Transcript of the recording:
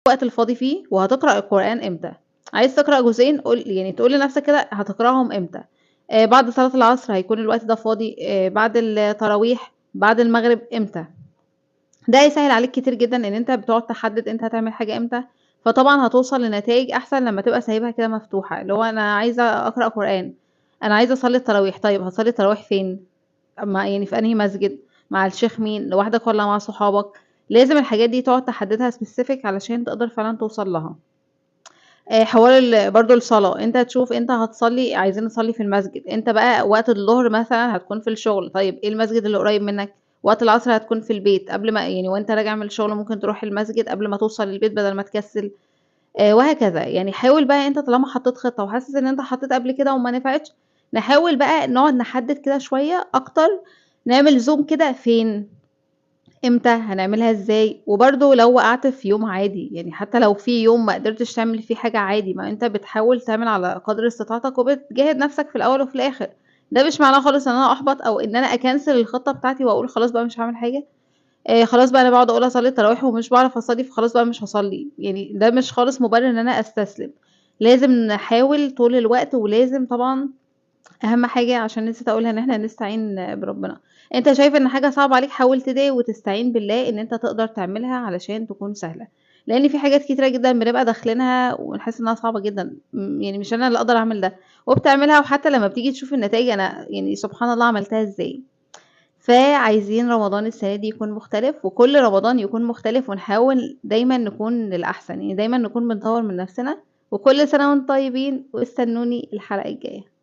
الوقت الفاضي فيه وهتقرأ القرآن إمتى؟ عايز تقرأ جزئين يعني تقول لنفسك كده هتقرأهم إمتى؟ بعد صلاة العصر هيكون الوقت ده فاضي، بعد التراويح، بعد المغرب إمتى؟ ده هيسهل عليك كتير جدًا إن أنت بتقعد تحدد أنت هتعمل حاجة إمتى، فطبعًا هتوصل لنتايج أحسن لمّا تبقى سايبها كده مفتوحة، اللي هو أنا عايزة أقرأ قرآن، أنا عايزة أصلي التراويح، طيب هتصلي التراويح فين؟ يعني في أنهي مسجد، مع الشيخ مين، لوحدك والّا مع صحابك؟ لازم الحاجات دي تقعد تحددها specific علشان تقدر فعلًا توصل لها. حوار برضه الصلاة، أنت تشوف أنت هتصلي عايزين نصلي في المسجد، أنت بقى وقت الضهر مثلًا هتكون في الشغل، طيب إيه المسجد اللي قريب منك؟ وقت العصر هتكون في البيت، قبل ما يعني وأنت راجع من الشغل ممكن تروح المسجد قبل ما توصل البيت بدل ما تكسل، وهكذا. يعني حاول بقى أنت طالما حطيت خطة وحاسس إن أنت حطيت قبل كده وما نفعتش، نحاول بقى نقعد نحدد كده شوية أكتر، نعمل zoom كده فين؟ إمتى، هنعملها إزاي، وبرضه لو وقعت في يوم عادي، يعني حتى لو في يوم ما قدرتش تعمل فيه حاجة عادي، ما أنت بتحاول تعمل على قدر استطاعتك وبتجاهد نفسك في الأول وفي الآخر، ده مش معناه خالص إن أنا أحبط أو إن أنا أكنسل الخطة بتاعتي وأقول خلاص بقى مش هاعمل حاجة، خلاص بقى أنا باقعد أقول هاصلي التراويح ومش باعرف أصلي فخلاص بقى مش هاصلي، يعني ده مش خالص مبرر إن أنا أستسلم، لازم نحاول طول الوقت ولازم طبعًا أهم حاجة عشان نسيت أقولها إن إحنا نستعين بربنا. أنت شايف إن حاجة صعبة عليك حاول تدعي وتستعين بالله إن أنت تقدر تعملها علشان تكون سهلة، لإن في حاجات كتيرة جدًا بنبقى داخلينها ونحس إنها صعبة جدًا، يعني مش أنا اللي أقدر أعمل ده، وبتعملها وحتى لمّا بتيجي تشوف النتايج أنا يعني سبحان الله عملتها إزاي. فعايزين رمضان السنة دي يكون مختلف، وكل رمضان يكون مختلف ونحاول دايمًا نكون للأحسن، يعني دايمًا نكون بنطوّر من نفسنا، وكل سنة وأنتم طيبين واستنوني الحلقة الجاية.